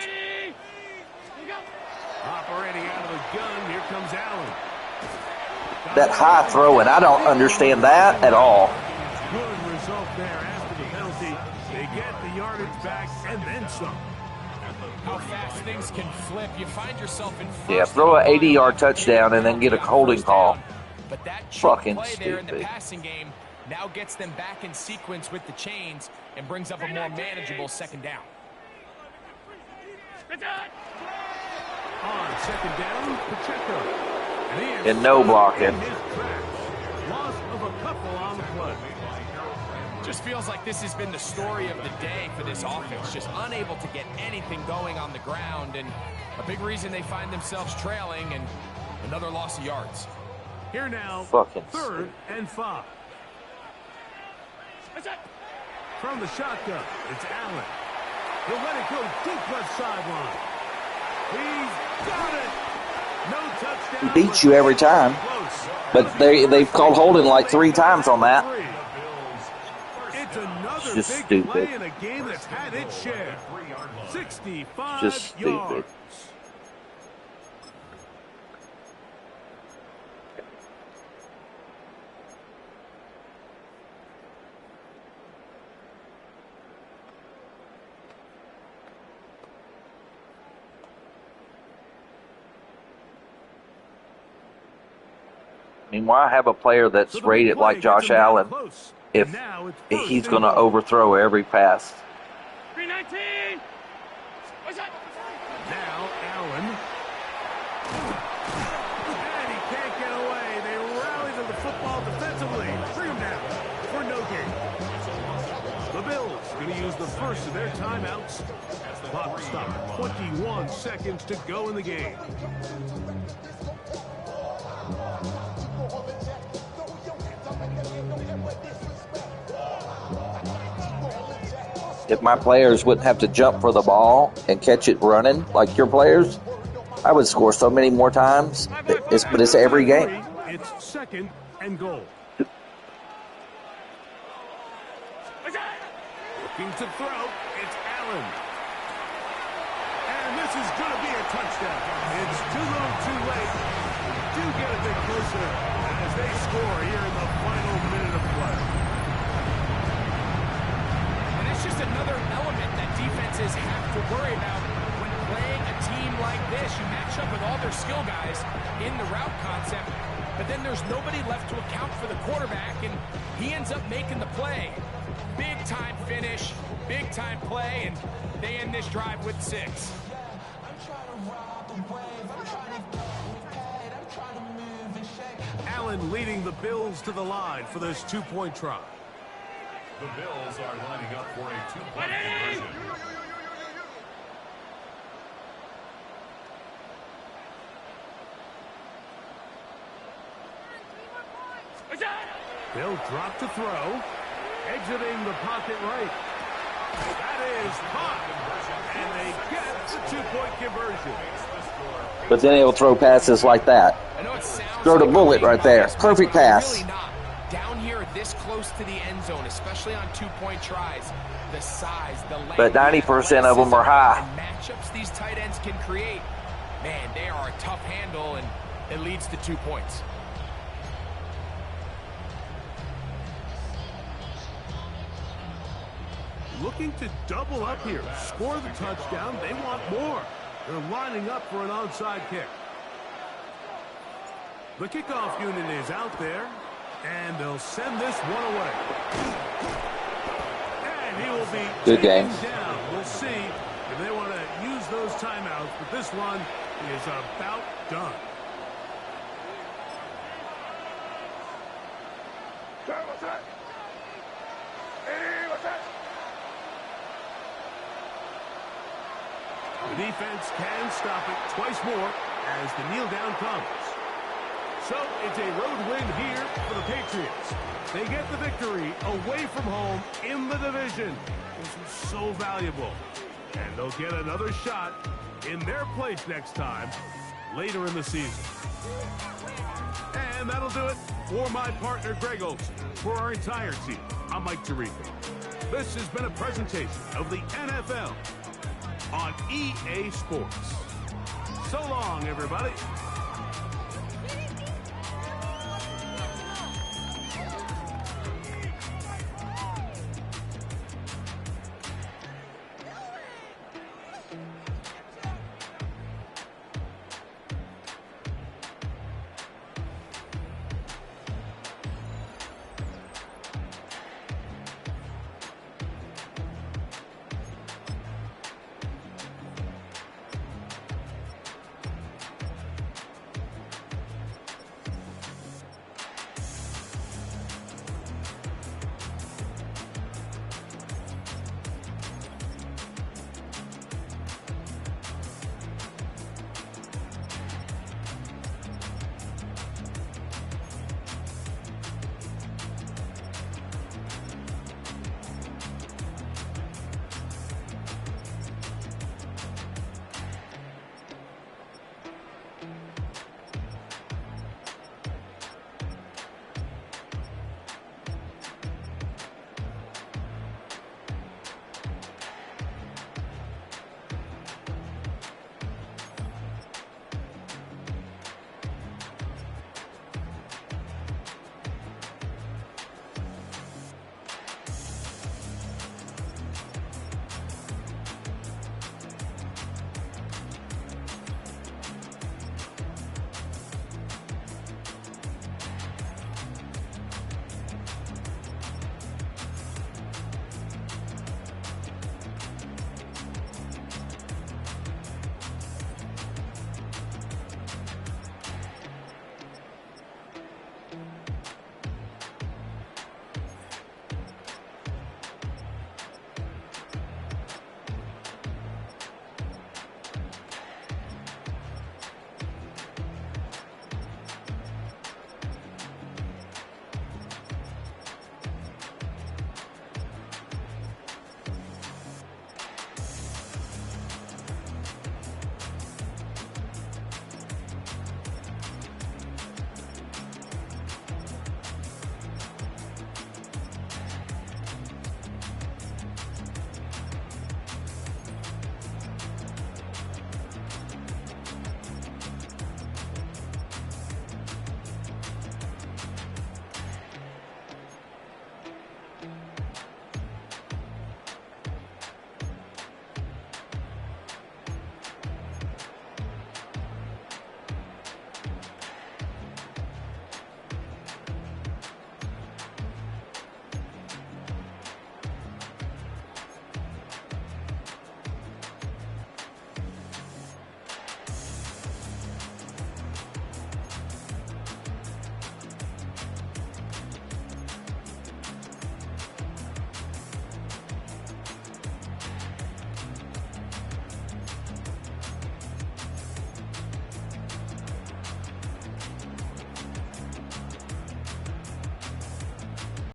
That high throw, and I don't understand that at all. Good result there after the penalty. They get the yardage back and then some. How fast things can flip. You find yourself in first. Yeah, throw an 80-yard touchdown and then get a holding call. But that fucking play there in the stupid. passing game now gets them back in sequence with the chains and brings up a more manageable second down. On second down, Pacheco. And no blocking. Loss of a couple on the play. Just feels like this has been the story of the day for this offense. Just unable to get anything going on the ground, and a big reason they find themselves trailing and another loss of yards. Here now, fucking 3rd and 5. From the shotgun, it's Allen. He'll let it go deep left sideline. He's got it. No touchdown. He beats you every time. But they've called holding like 3 times on that. It's another Just big stupid. play in a game that's had its share. 65 Just stupid. yards. I mean, why have a player that's rated like Josh Allen if he's going to overthrow every pass? 319. Now Allen. And he can't get away. They rally to the football defensively. 3 down for no gain. The Bills going to use the first of their timeouts. Clock stop. 21 seconds to go in the game. If my players wouldn't have to jump for the ball and catch it running like your players, I would score so many more times. But it's every game. It's 2nd and goal. Looking to throw, it's Allen. And this is going to be a touchdown. It's too little, too late. Do get a bit closer as they score here in the final minute of play. And it's just another element that defenses have to worry about when playing a team like this. You match up with all their skill guys in the route concept, but then there's nobody left to account for the quarterback, and he ends up making the play. Big time finish, big time play, and they end this drive with 6. Allen leading the Bills to the line for this 2-point try. The Bills are lining up for a 2-point conversion. They'll drop to throw. Exiting the pocket right. That is caught. And they get the two-point conversion. But then he'll throw passes like that. I know it sounds Throw the like bullet a right there. pass, Perfect but pass. Really not. Down here, this close to the end zone, especially on two-point tries, the size, the length, But 90% of them are high. and matchups these tight ends can create. Man, they are a tough handle, and it leads to 2 points. Looking to double up here. Score the touchdown. They want more. They're lining up for an onside kick. The kickoff unit is out there, and they'll send this one away. And he will be Good game. down. We'll see if they want to use those timeouts, but this one is about done. What's that? Hey, what's that? The defense can stop it twice more as the kneel down comes. So it's a road win here for the Patriots. They get the victory away from home in the division. This is so valuable. And they'll get another shot in their place next time later in the season. And that'll do it for my partner Greg Olson. For our entire team, I'm Mike Tirico. This has been a presentation of the NFL on EA Sports. So long, everybody.